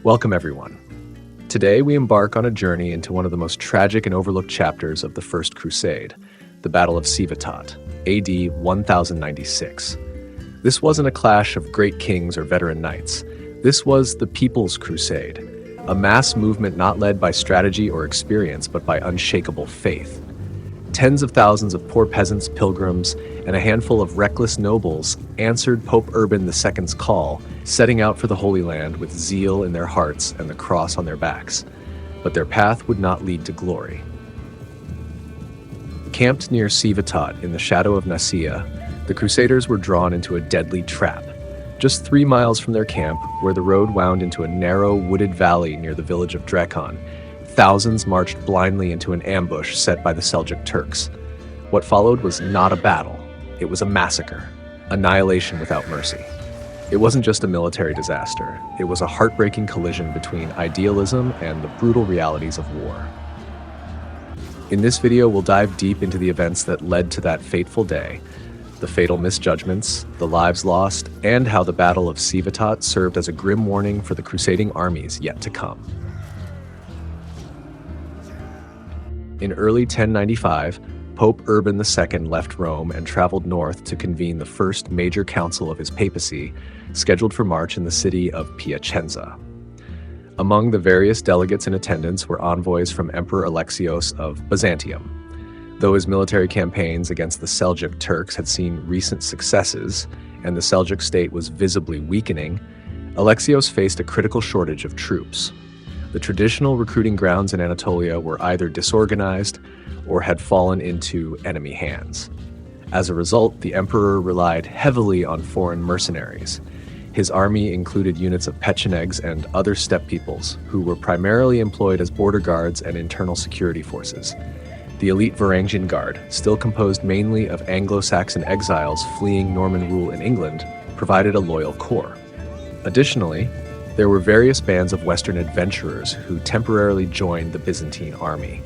Welcome, everyone. Today, we embark on a journey into one of the most tragic and overlooked chapters of the First Crusade, the Battle of Civetot, AD 1096. This wasn't a clash of great kings or veteran knights. This was the People's Crusade, a mass movement not led by strategy or experience, but by unshakable faith. Tens of thousands of poor peasants, pilgrims, and a handful of reckless nobles answered Pope Urban II's call, setting out for the Holy Land with zeal in their hearts and the cross on their backs. But their path would not lead to glory. Camped near Civetot in the shadow of Nicaea, the Crusaders were drawn into a deadly trap. Just 3 miles from their camp, where the road wound into a narrow, wooded valley near the village of Drekon, thousands marched blindly into an ambush set by the Seljuk Turks. What followed was not a battle, it was a massacre, annihilation without mercy. It wasn't just a military disaster, it was a heartbreaking collision between idealism and the brutal realities of war. In this video, we'll dive deep into the events that led to that fateful day, the fatal misjudgments, the lives lost, and how the Battle of Civetot served as a grim warning for the crusading armies yet to come. In early 1095, Pope Urban II left Rome and traveled north to convene the first major council of his papacy, scheduled for March in the city of Piacenza. Among the various delegates in attendance were envoys from Emperor Alexios of Byzantium. Though his military campaigns against the Seljuk Turks had seen recent successes, and the Seljuk state was visibly weakening, Alexios faced a critical shortage of troops. The traditional recruiting grounds in Anatolia were either disorganized or had fallen into enemy hands. As a result, the emperor relied heavily on foreign mercenaries. His army included units of Pechenegs and other steppe peoples, who were primarily employed as border guards and internal security forces. The elite Varangian Guard, still composed mainly of Anglo-Saxon exiles fleeing Norman rule in England, provided a loyal core. Additionally, there were various bands of Western adventurers who temporarily joined the Byzantine army.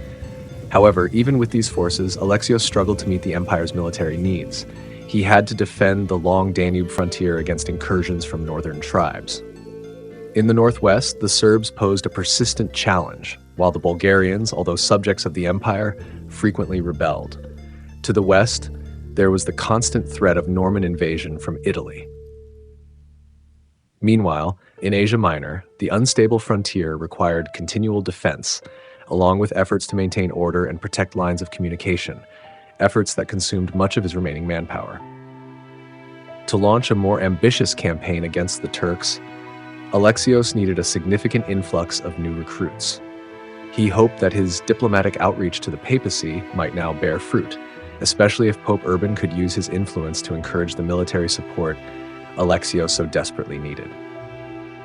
However, even with these forces, Alexios struggled to meet the empire's military needs. He had to defend the long Danube frontier against incursions from northern tribes. In the northwest, the Serbs posed a persistent challenge, while the Bulgarians, although subjects of the empire, frequently rebelled. To the west, there was the constant threat of Norman invasion from Italy. Meanwhile, in Asia Minor, the unstable frontier required continual defense, along with efforts to maintain order and protect lines of communication, efforts that consumed much of his remaining manpower. To launch a more ambitious campaign against the Turks, Alexios needed a significant influx of new recruits. He hoped that his diplomatic outreach to the papacy might now bear fruit, especially if Pope Urban could use his influence to encourage the military support Alexios so desperately needed.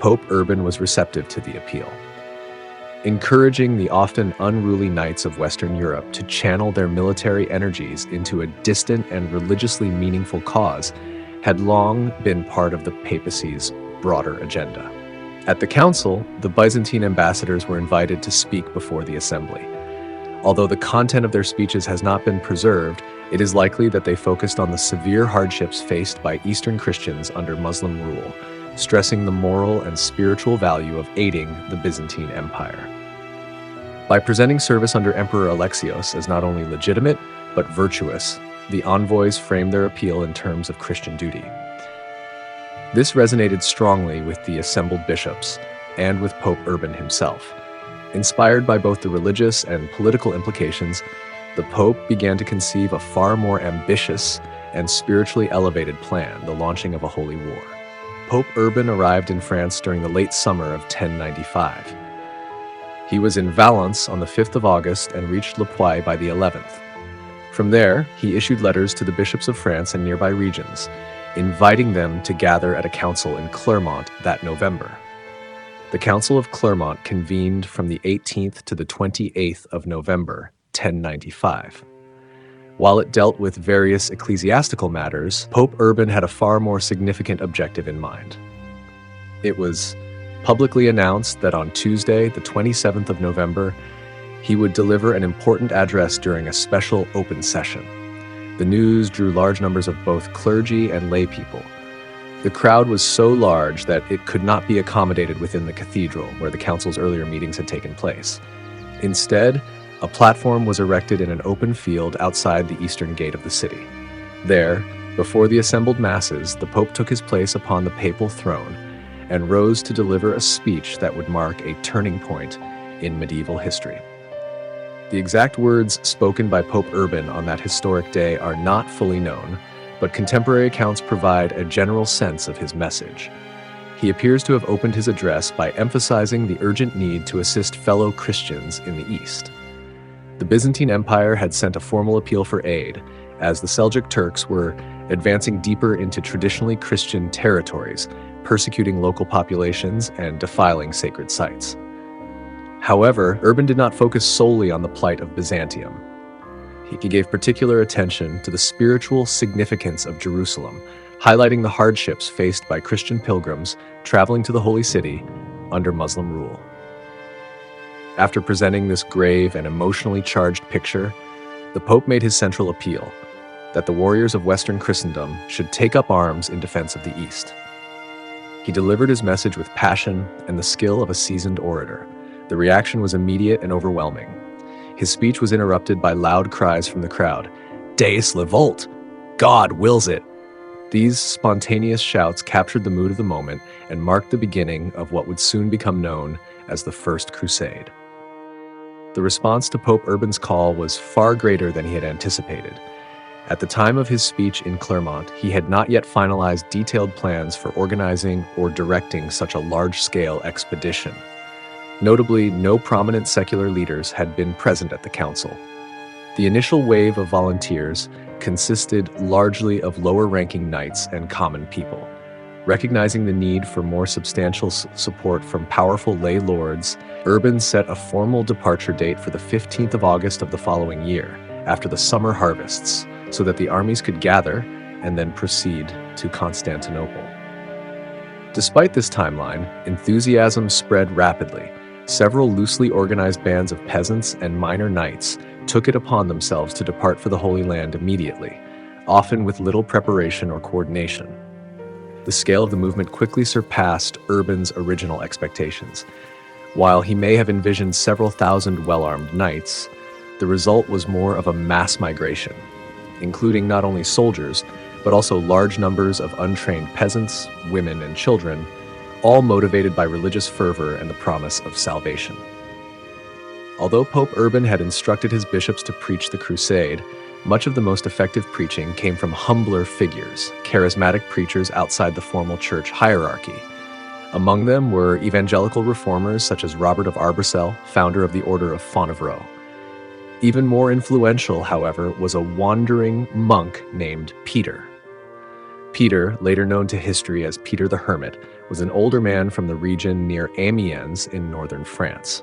Pope Urban was receptive to the appeal, encouraging the often unruly knights of Western Europe to channel their military energies into a distant and religiously meaningful cause had long been part of the papacy's broader agenda. At the council, the Byzantine ambassadors were invited to speak before the assembly. Although the content of their speeches has not been preserved, it is likely that they focused on the severe hardships faced by Eastern Christians under Muslim rule, stressing the moral and spiritual value of aiding the Byzantine Empire. By presenting service under Emperor Alexios as not only legitimate, but virtuous, the envoys framed their appeal in terms of Christian duty. This resonated strongly with the assembled bishops and with Pope Urban himself. Inspired by both the religious and political implications, the Pope began to conceive a far more ambitious and spiritually elevated plan, the launching of a holy war. Pope Urban arrived in France during the late summer of 1095. He was in Valence on the 5th of August and reached Le Puy by the 11th. From there, he issued letters to the bishops of France and nearby regions, inviting them to gather at a council in Clermont that November. The Council of Clermont convened from the 18th to the 28th of November, 1095. While it dealt with various ecclesiastical matters, Pope Urban had a far more significant objective in mind. It was publicly announced that on Tuesday, the 27th of November, he would deliver an important address during a special open session. The news drew large numbers of both clergy and lay people. The crowd was so large that it could not be accommodated within the cathedral where the council's earlier meetings had taken place. Instead, a platform was erected in an open field outside the eastern gate of the city. There, before the assembled masses, the Pope took his place upon the papal throne and rose to deliver a speech that would mark a turning point in medieval history. The exact words spoken by Pope Urban on that historic day are not fully known, but contemporary accounts provide a general sense of his message. He appears to have opened his address by emphasizing the urgent need to assist fellow Christians in the East. The Byzantine Empire had sent a formal appeal for aid, as the Seljuk Turks were advancing deeper into traditionally Christian territories, persecuting local populations and defiling sacred sites. However, Urban did not focus solely on the plight of Byzantium. He gave particular attention to the spiritual significance of Jerusalem, highlighting the hardships faced by Christian pilgrims traveling to the Holy City under Muslim rule. After presenting this grave and emotionally charged picture, the Pope made his central appeal that the warriors of Western Christendom should take up arms in defense of the East. He delivered his message with passion and the skill of a seasoned orator. The reaction was immediate and overwhelming. His speech was interrupted by loud cries from the crowd. "Deus Levolt! God wills it!" These spontaneous shouts captured the mood of the moment and marked the beginning of what would soon become known as the First Crusade. The response to Pope Urban's call was far greater than he had anticipated. At the time of his speech in Clermont, he had not yet finalized detailed plans for organizing or directing such a large-scale expedition. Notably, no prominent secular leaders had been present at the council. The initial wave of volunteers consisted largely of lower-ranking knights and common people. Recognizing the need for more substantial support from powerful lay lords, Urban set a formal departure date for the 15th of August of the following year, after the summer harvests, so that the armies could gather and then proceed to Constantinople. Despite this timeline, enthusiasm spread rapidly. Several loosely organized bands of peasants and minor knights took it upon themselves to depart for the Holy Land immediately, often with little preparation or coordination. The scale of the movement quickly surpassed Urban's original expectations. While he may have envisioned several thousand well-armed knights, the result was more of a mass migration, including not only soldiers, but also large numbers of untrained peasants, women, and children, all motivated by religious fervor and the promise of salvation. Although Pope Urban had instructed his bishops to preach the crusade, much of the most effective preaching came from humbler figures, charismatic preachers outside the formal church hierarchy. Among them were evangelical reformers such as Robert of Arbrissel, founder of the Order of Fontevraud. Even more influential, however, was a wandering monk named Peter. Peter, later known to history as Peter the Hermit, was an older man from the region near Amiens in northern France.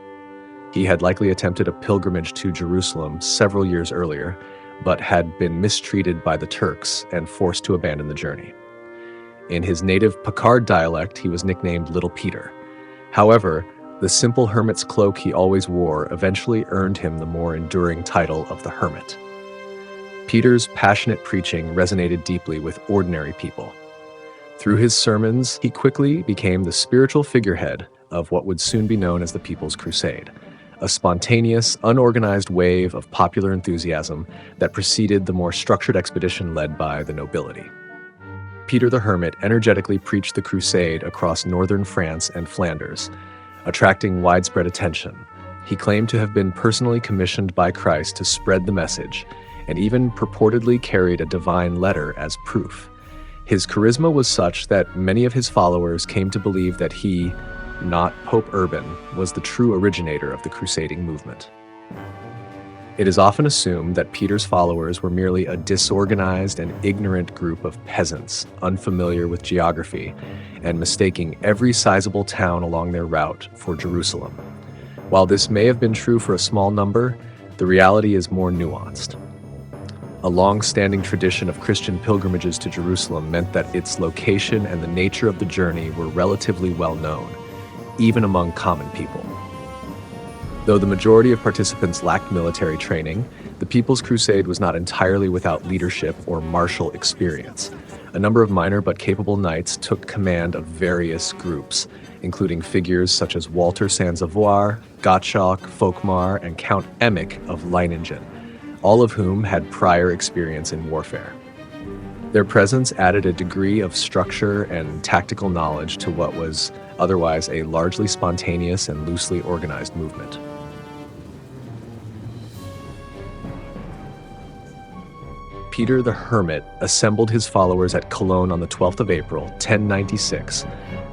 He had likely attempted a pilgrimage to Jerusalem several years earlier, but had been mistreated by the Turks and forced to abandon the journey. In his native Picard dialect, he was nicknamed Little Peter. However, the simple hermit's cloak he always wore eventually earned him the more enduring title of the Hermit. Peter's passionate preaching resonated deeply with ordinary people. Through his sermons, he quickly became the spiritual figurehead of what would soon be known as the People's Crusade, a spontaneous, unorganized wave of popular enthusiasm that preceded the more structured expedition led by the nobility. Peter the Hermit energetically preached the crusade across northern France and Flanders, attracting widespread attention. He claimed to have been personally commissioned by Christ to spread the message, and even purportedly carried a divine letter as proof. His charisma was such that many of his followers came to believe that he, not Pope Urban, was the true originator of the crusading movement. It is often assumed that Peter's followers were merely a disorganized and ignorant group of peasants, unfamiliar with geography, and mistaking every sizable town along their route for Jerusalem. While this may have been true for a small number, the reality is more nuanced. A long-standing tradition of Christian pilgrimages to Jerusalem meant that its location and the nature of the journey were relatively well known, even among common people. Though the majority of participants lacked military training, the People's Crusade was not entirely without leadership or martial experience. A number of minor but capable knights took command of various groups, including figures such as Walter Sansavoir, Gottschalk, Folkmar, and Count Emic of Leiningen, all of whom had prior experience in warfare. Their presence added a degree of structure and tactical knowledge to what was otherwise a largely spontaneous and loosely organized movement. Peter the Hermit assembled his followers at Cologne on the 12th of April, 1096,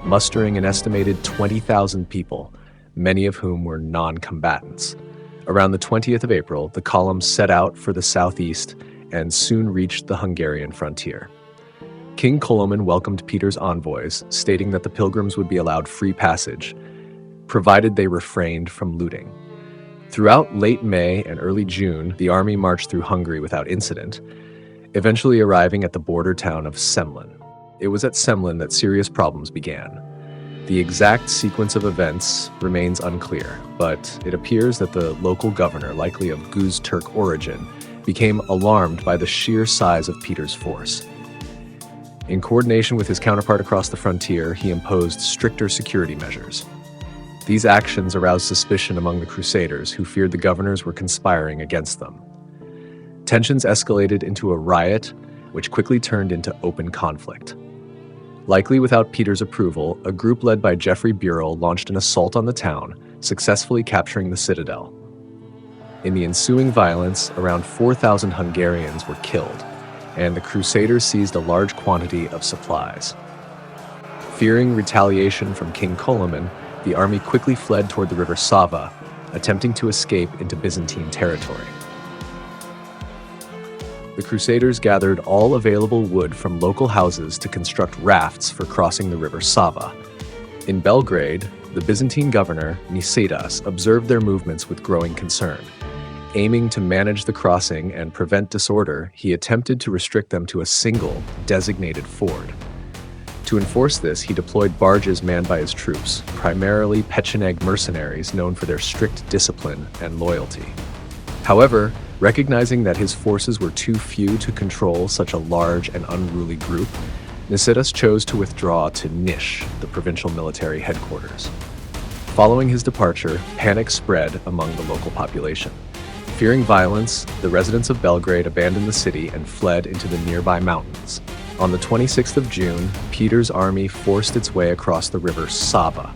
mustering an estimated 20,000 people, many of whom were non-combatants. Around the 20th of April, the column set out for the southeast and soon reached the Hungarian frontier. King Koloman welcomed Peter's envoys, stating that the pilgrims would be allowed free passage, provided they refrained from looting. Throughout late May and early June, the army marched through Hungary without incident, eventually arriving at the border town of Semlin. It was at Semlin that serious problems began. The exact sequence of events remains unclear, but it appears that the local governor, likely of Guz Turk origin, became alarmed by the sheer size of Peter's force. In coordination with his counterpart across the frontier, he imposed stricter security measures. These actions aroused suspicion among the crusaders, who feared the governors were conspiring against them. Tensions escalated into a riot, which quickly turned into open conflict. Likely without Peter's approval, a group led by Geoffrey Burrell launched an assault on the town, successfully capturing the citadel. In the ensuing violence, around 4,000 Hungarians were killed, and the crusaders seized a large quantity of supplies. Fearing retaliation from King Koloman, the army quickly fled toward the river Sava, attempting to escape into Byzantine territory. The crusaders gathered all available wood from local houses to construct rafts for crossing the river Sava. In Belgrade, the Byzantine governor, Nicetas, observed their movements with growing concern. Aiming to manage the crossing and prevent disorder, he attempted to restrict them to a single, designated ford. To enforce this, he deployed barges manned by his troops, primarily Pecheneg mercenaries known for their strict discipline and loyalty. However, recognizing that his forces were too few to control such a large and unruly group, Nicetas chose to withdraw to Niš, the provincial military headquarters. Following his departure, panic spread among the local population. Fearing violence, the residents of Belgrade abandoned the city and fled into the nearby mountains. On the 26th of June, Peter's army forced its way across the river Sava.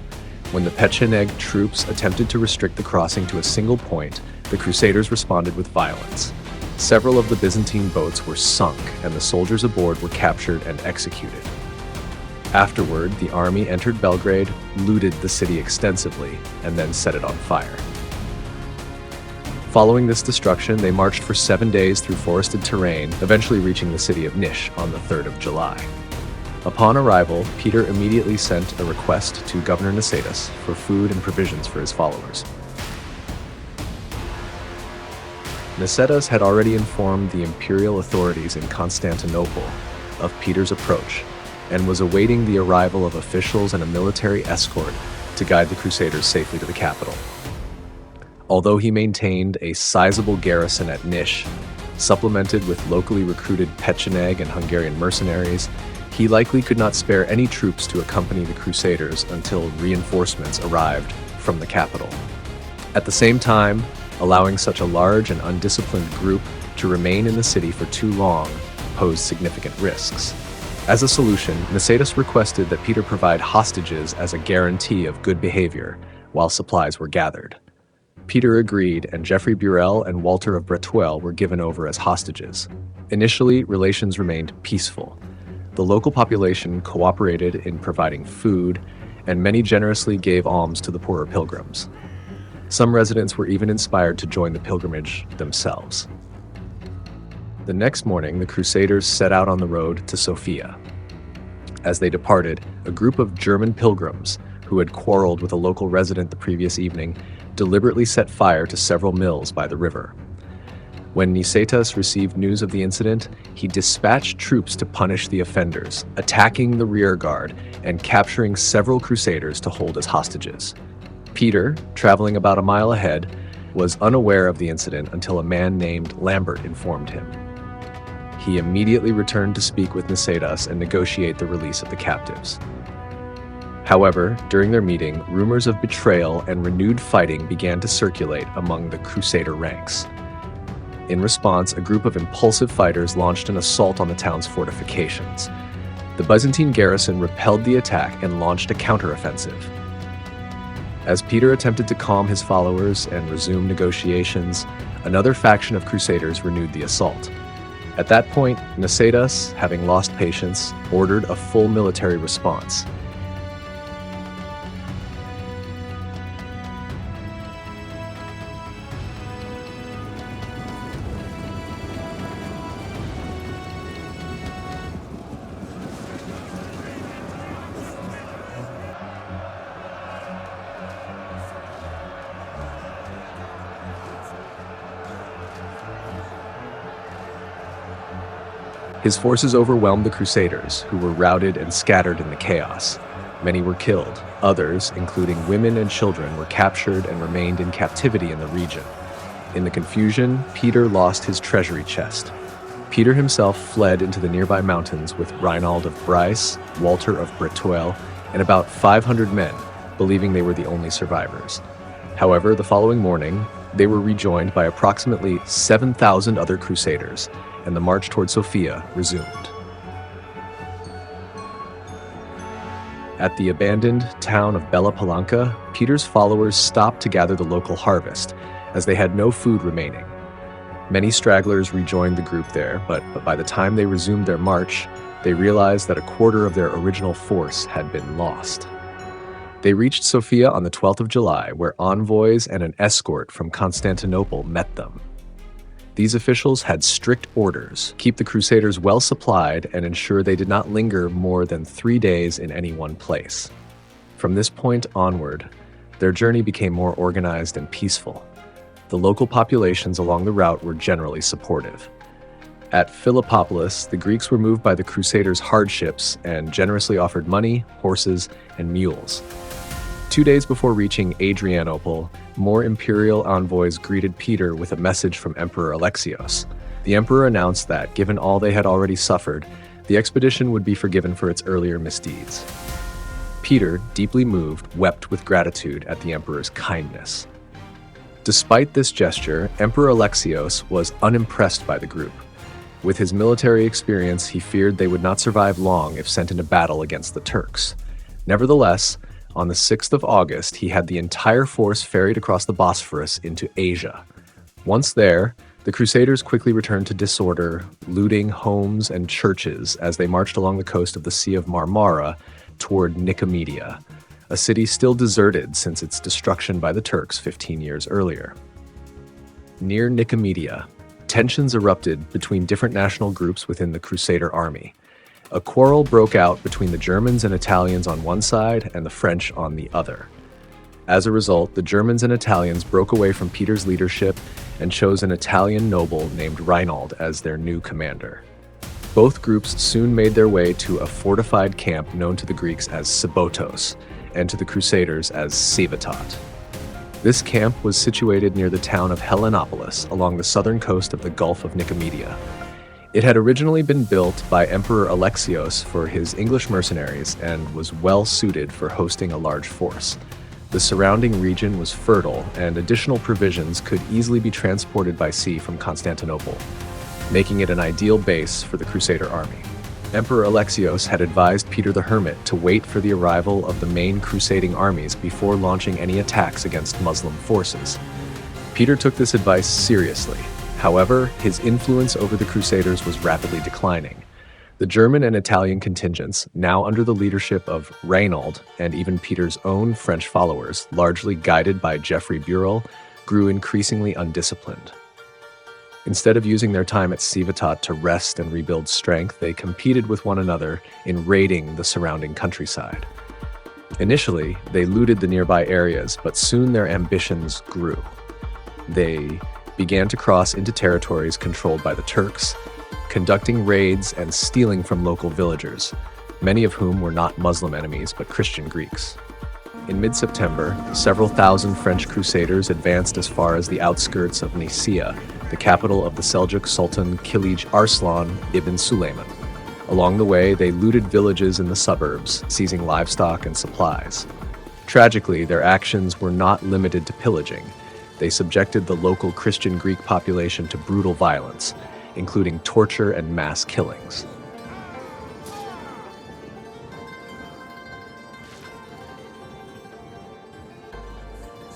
When the Pecheneg troops attempted to restrict the crossing to a single point, the Crusaders responded with violence. Several of the Byzantine boats were sunk, and the soldiers aboard were captured and executed. Afterward, the army entered Belgrade, looted the city extensively, and then set it on fire. Following this destruction, they marched for 7 days through forested terrain, eventually reaching the city of Niš on the 3rd of July. Upon arrival, Peter immediately sent a request to Governor Nicetas for food and provisions for his followers. Nicetas had already informed the imperial authorities in Constantinople of Peter's approach and was awaiting the arrival of officials and a military escort to guide the Crusaders safely to the capital. Although he maintained a sizable garrison at Niš, supplemented with locally recruited Pecheneg and Hungarian mercenaries, he likely could not spare any troops to accompany the Crusaders until reinforcements arrived from the capital. At the same time, allowing such a large and undisciplined group to remain in the city for too long posed significant risks. As a solution, Nicetas requested that Peter provide hostages as a guarantee of good behavior while supplies were gathered. Peter agreed, and Geoffrey Burrell and Walter of Breteuil were given over as hostages. Initially, relations remained peaceful. The local population cooperated in providing food, and many generously gave alms to the poorer pilgrims. Some residents were even inspired to join the pilgrimage themselves. The next morning, the Crusaders set out on the road to Sofia. As they departed, a group of German pilgrims, who had quarreled with a local resident the previous evening, deliberately set fire to several mills by the river. When Nicetas received news of the incident, he dispatched troops to punish the offenders, attacking the rear guard and capturing several Crusaders to hold as hostages. Peter, traveling about a mile ahead, was unaware of the incident until a man named Lambert informed him. he immediately returned to speak with Nicetas and negotiate the release of the captives. However, during their meeting, rumors of betrayal and renewed fighting began to circulate among the Crusader ranks. In response, a group of impulsive fighters launched an assault on the town's fortifications. The Byzantine garrison repelled the attack and launched a counteroffensive. As Peter attempted to calm his followers and resume negotiations, another faction of Crusaders renewed the assault. At that point, Nicetas, having lost patience, ordered a full military response. His forces overwhelmed the Crusaders, who were routed and scattered in the chaos. Many were killed. Others, including women and children, were captured and remained in captivity in the region. In the confusion, Peter lost his treasury chest. Peter himself fled into the nearby mountains with Reinald of Bryce, Walter of Breteuil, and about 500 men, believing they were the only survivors. However, the following morning, they were rejoined by approximately 7,000 other Crusaders, and the march toward Sofia resumed. At the abandoned town of Bela Palanka, Peter's followers stopped to gather the local harvest, as they had no food remaining. Many stragglers rejoined the group there, but by the time they resumed their march, they realized that a quarter of their original force had been lost. They reached Sofia on the 12th of July, where envoys and an escort from Constantinople met them. These officials had strict orders: keep the Crusaders well supplied and ensure they did not linger more than 3 days in any one place. From this point onward, their journey became more organized and peaceful. The local populations along the route were generally supportive. At Philippopolis, the Greeks were moved by the Crusaders' hardships and generously offered money, horses, and mules. 2 days before reaching Adrianople, more imperial envoys greeted Peter with a message from Emperor Alexios. The emperor announced that, given all they had already suffered, the expedition would be forgiven for its earlier misdeeds. Peter, deeply moved, wept with gratitude at the emperor's kindness. Despite this gesture, Emperor Alexios was unimpressed by the group. With his military experience, he feared they would not survive long if sent into battle against the Turks. Nevertheless, on the 6th of August, he had the entire force ferried across the Bosphorus into Asia. Once there, the Crusaders quickly returned to disorder, looting homes and churches as they marched along the coast of the Sea of Marmara toward Nicomedia, a city still deserted since its destruction by the Turks 15 years earlier. Near Nicomedia, tensions erupted between different national groups within the Crusader army. A quarrel broke out between the Germans and Italians on one side and the French on the other. As a result, the Germans and Italians broke away from Peter's leadership and chose an Italian noble named Reinald as their new commander. Both groups soon made their way to a fortified camp known to the Greeks as Sebotos and to the Crusaders as Civetot. This camp was situated near the town of Helenopolis along the southern coast of the Gulf of Nicomedia. It had originally been built by Emperor Alexios for his English mercenaries and was well suited for hosting a large force. The surrounding region was fertile, and additional provisions could easily be transported by sea from Constantinople, making it an ideal base for the Crusader army. Emperor Alexios had advised Peter the Hermit to wait for the arrival of the main crusading armies before launching any attacks against Muslim forces. Peter took this advice seriously. However, his influence over the Crusaders was rapidly declining. The German and Italian contingents, now under the leadership of Reinald and even Peter's own French followers, largely guided by Geoffrey Burel, grew increasingly undisciplined. Instead of using their time at Civetot to rest and rebuild strength, they competed with one another in raiding the surrounding countryside. Initially, they looted the nearby areas, but soon their ambitions grew. They began to cross into territories controlled by the Turks, conducting raids and stealing from local villagers, many of whom were not Muslim enemies but Christian Greeks. In mid-September, several thousand French crusaders advanced as far as the outskirts of Nicaea the capital of the Seljuk Sultan Kilij Arslan ibn Sulayman. Along the way, they looted villages in the suburbs, seizing livestock and supplies. Tragically, their actions were not limited to pillaging. They subjected the local Christian Greek population to brutal violence, including torture and mass killings.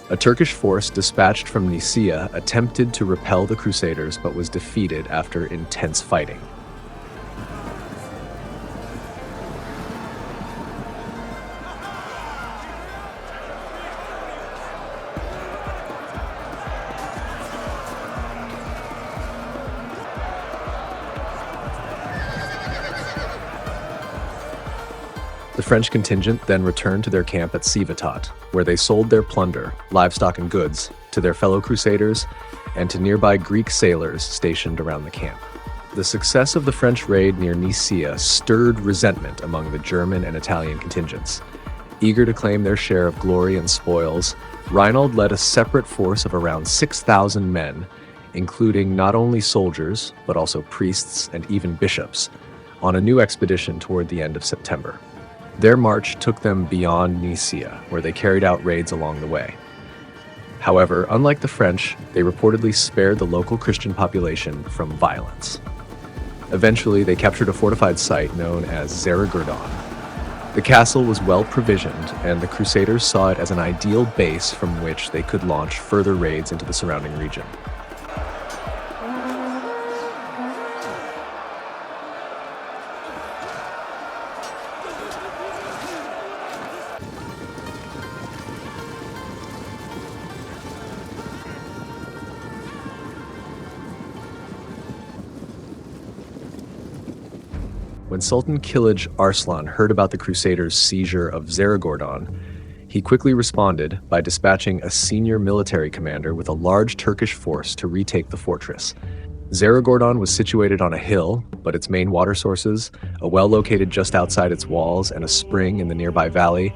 A Turkish force dispatched from Nicaea attempted to repel the Crusaders but was defeated after intense fighting. The French contingent then returned to their camp at Civetot, where they sold their plunder, livestock and goods, to their fellow crusaders and to nearby Greek sailors stationed around the camp. The success of the French raid near Nicaea stirred resentment among the German and Italian contingents. Eager to claim their share of glory and spoils, Reinald led a separate force of around 6,000 men, including not only soldiers, but also priests and even bishops, on a new expedition toward the end of September. Their march took them beyond Nicaea, where they carried out raids along the way. However, unlike the French, they reportedly spared the local Christian population from violence. Eventually, they captured a fortified site known as Xerigordon. The castle was well provisioned, and the Crusaders saw it as an ideal base from which they could launch further raids into the surrounding region. When Sultan Kilij Arslan heard about the Crusaders' seizure of Xerigordon, he quickly responded by dispatching a senior military commander with a large Turkish force to retake the fortress. Xerigordon was situated on a hill, but its main water sources, a well located just outside its walls, and a spring in the nearby valley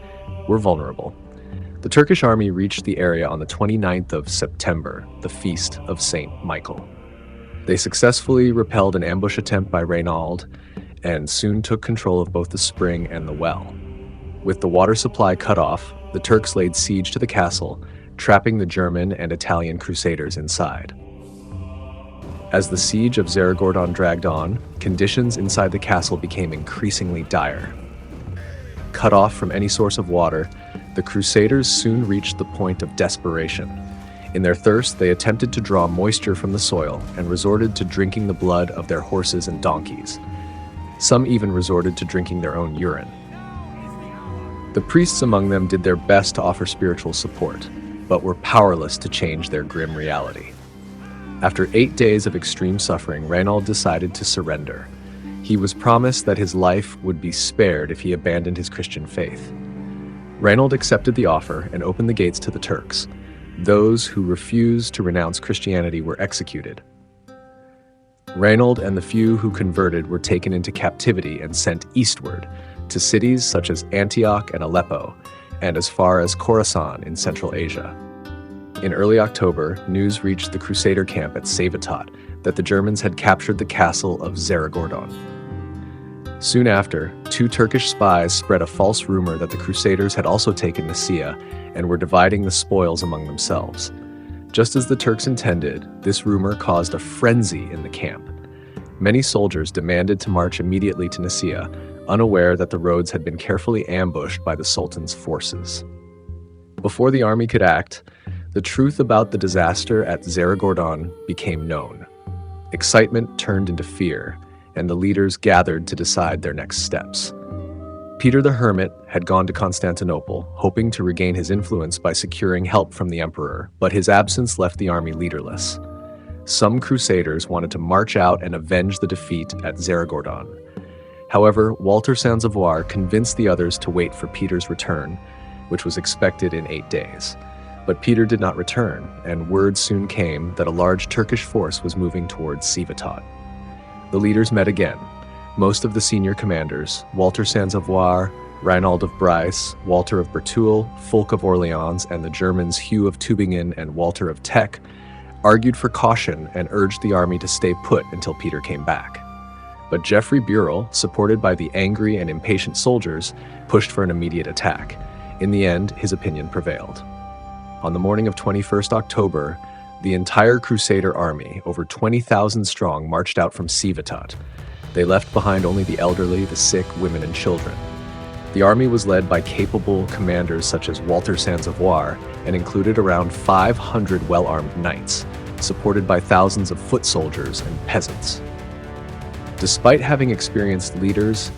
were vulnerable. The Turkish army reached the area on the 29th of September, the feast of Saint Michael. They successfully repelled an ambush attempt by Reinald, and soon took control of both the spring and the well. With the water supply cut off, the Turks laid siege to the castle, trapping the German and Italian crusaders inside. As the siege of Xerigordon dragged on, conditions inside the castle became increasingly dire. Cut off from any source of water, the crusaders soon reached the point of desperation. In their thirst, they attempted to draw moisture from the soil and resorted to drinking the blood of their horses and donkeys. Some even resorted to drinking their own urine. The priests among them did their best to offer spiritual support, but were powerless to change their grim reality. After 8 days of extreme suffering, Reinald decided to surrender. He was promised that his life would be spared if he abandoned his Christian faith. Reinald accepted the offer and opened the gates to the Turks. Those who refused to renounce Christianity were executed. Reinald and the few who converted were taken into captivity and sent eastward to cities such as Antioch and Aleppo, and as far as Khorasan in Central Asia. In early October, news reached the Crusader camp at Civetot that the Germans had captured the castle of Xerigordon. Soon after, 2 Turkish spies spread a false rumor that the Crusaders had also taken Nicaea and were dividing the spoils among themselves. Just as the Turks intended, this rumor caused a frenzy in the camp. Many soldiers demanded to march immediately to Nicaea, unaware that the roads had been carefully ambushed by the Sultan's forces. Before the army could act, the truth about the disaster at Xerigordon became known. Excitement turned into fear, and the leaders gathered to decide their next steps. Peter the Hermit had gone to Constantinople, hoping to regain his influence by securing help from the emperor, but his absence left the army leaderless. Some crusaders wanted to march out and avenge the defeat at Xerigordon. However, Walter Sansavoir convinced the others to wait for Peter's return, which was expected in 8 days. But Peter did not return, and word soon came that a large Turkish force was moving towards Civetot. The leaders met again. Most of the senior commanders, Walter Sansavoir, Reinald of Bryce, Walter of Bertoul, Fulk of Orleans, and the Germans Hugh of Tübingen and Walter of Teck, argued for caution and urged the army to stay put until Peter came back. But Geoffrey Burrell, supported by the angry and impatient soldiers, pushed for an immediate attack. In the end, his opinion prevailed. On the morning of 21st October, the entire Crusader army, over 20,000 strong, marched out from Civetot. They left behind only the elderly, the sick, women, and children. The army was led by capable commanders such as Walter Sansavoir and included around 500 well-armed knights, supported by thousands of foot soldiers and peasants. Despite having experienced leaders,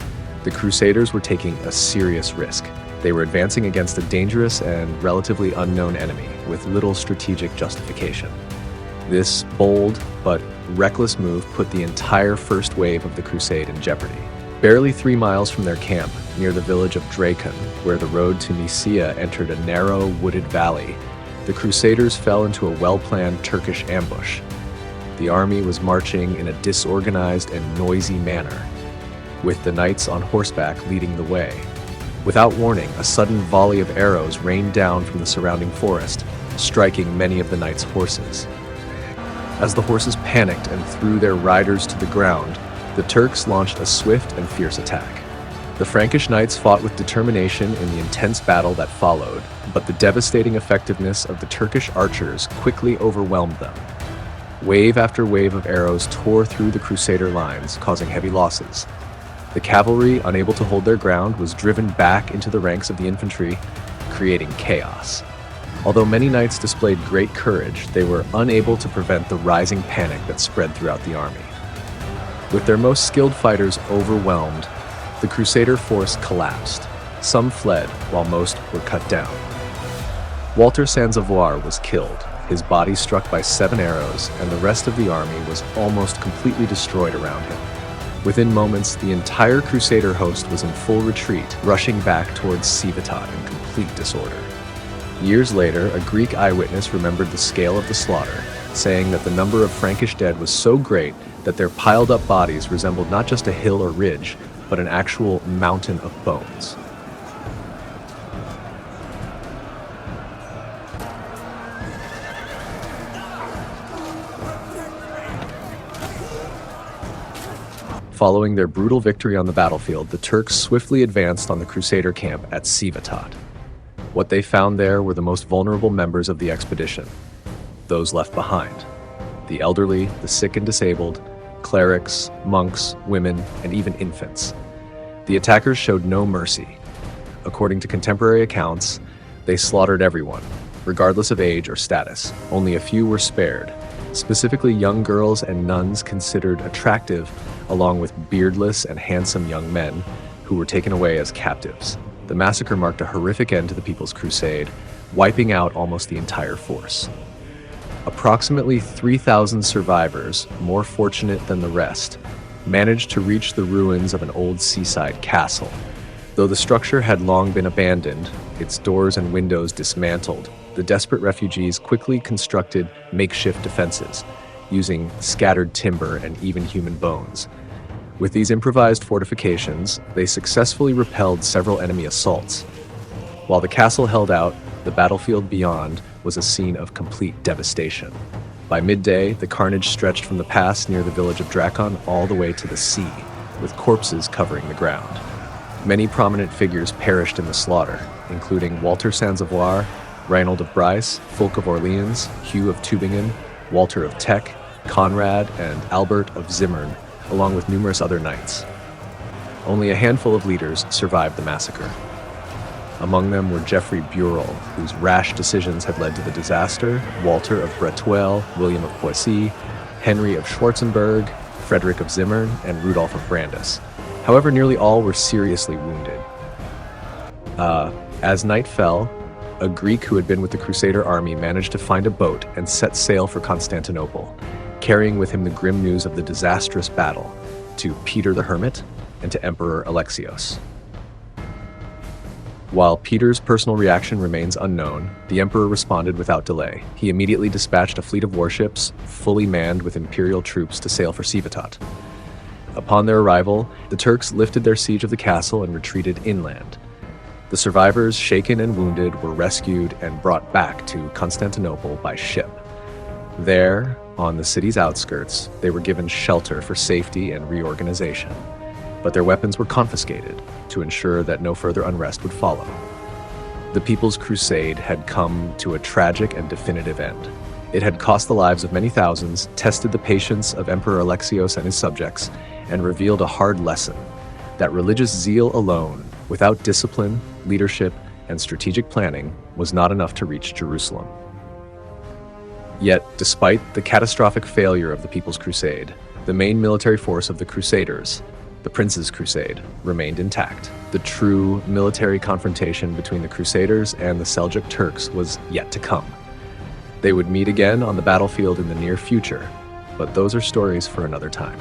the Crusaders were taking a serious risk. They were advancing against a dangerous and relatively unknown enemy with little strategic justification. This bold but reckless move put the entire first wave of the crusade in jeopardy. Barely 3 miles from their camp, near the village of Drakon, where the road to Nicaea entered a narrow, wooded valley, the Crusaders fell into a well-planned Turkish ambush. The army was marching in a disorganized and noisy manner, with the knights on horseback leading the way. Without warning, a sudden volley of arrows rained down from the surrounding forest, striking many of the knights' horses. As the horses panicked and threw their riders to the ground, the Turks launched a swift and fierce attack. The Frankish knights fought with determination in the intense battle that followed, but the devastating effectiveness of the Turkish archers quickly overwhelmed them. Wave after wave of arrows tore through the Crusader lines, causing heavy losses. The cavalry, unable to hold their ground, was driven back into the ranks of the infantry, creating chaos. Although many knights displayed great courage, they were unable to prevent the rising panic that spread throughout the army. With their most skilled fighters overwhelmed, the Crusader force collapsed. Some fled, while most were cut down. Walter Sansavoir was killed, his body struck by 7 arrows, and the rest of the army was almost completely destroyed around him. Within moments, the entire Crusader host was in full retreat, rushing back towards Civetot in complete disorder. Years later, a Greek eyewitness remembered the scale of the slaughter, saying that the number of Frankish dead was so great that their piled-up bodies resembled not just a hill or ridge, but an actual mountain of bones. Following their brutal victory on the battlefield, the Turks swiftly advanced on the Crusader camp at Civetot. What they found there were the most vulnerable members of the expedition, those left behind: the elderly, the sick and disabled, clerics, monks, women, and even infants. The attackers showed no mercy. According to contemporary accounts, they slaughtered everyone, regardless of age or status. Only a few were spared, specifically young girls and nuns considered attractive, along with beardless and handsome young men who were taken away as captives. The massacre marked a horrific end to the People's Crusade, wiping out almost the entire force. Approximately 3,000 survivors, more fortunate than the rest, managed to reach the ruins of an old seaside castle. Though the structure had long been abandoned, its doors and windows dismantled, the desperate refugees quickly constructed makeshift defenses, using scattered timber and even human bones. With these improvised fortifications, they successfully repelled several enemy assaults. While the castle held out, the battlefield beyond was a scene of complete devastation. By midday, the carnage stretched from the pass near the village of Drakon all the way to the sea, with corpses covering the ground. Many prominent figures perished in the slaughter, including Walter Sansavoir, Reinald of Bryce, Fulk of Orleans, Hugh of Tübingen, Walter of Teck, Conrad, and Albert of Zimmern, along with numerous other knights. Only a handful of leaders survived the massacre. Among them were Geoffrey Burrell, whose rash decisions had led to the disaster, Walter of Breteuil, William of Poissy, Henry of Schwarzenberg, Frederick of Zimmern, and Rudolf of Brandis. However, nearly all were seriously wounded. As night fell, a Greek who had been with the Crusader army managed to find a boat and set sail for Constantinople, carrying with him the grim news of the disastrous battle to Peter the Hermit and to Emperor Alexios. While Peter's personal reaction remains unknown, the emperor responded without delay. He immediately dispatched a fleet of warships, fully manned with imperial troops, to sail for Civetot. Upon their arrival, the Turks lifted their siege of the castle and retreated inland. The survivors, shaken and wounded, were rescued and brought back to Constantinople by ship. There, on the city's outskirts, they were given shelter for safety and reorganization, but their weapons were confiscated to ensure that no further unrest would follow. The People's Crusade had come to a tragic and definitive end. It had cost the lives of many thousands, tested the patience of Emperor Alexios and his subjects, and revealed a hard lesson that religious zeal alone, without discipline, leadership, and strategic planning, was not enough to reach Jerusalem. Yet, despite the catastrophic failure of the People's Crusade, the main military force of the Crusaders, the Prince's Crusade, remained intact. The true military confrontation between the Crusaders and the Seljuk Turks was yet to come. They would meet again on the battlefield in the near future, but those are stories for another time.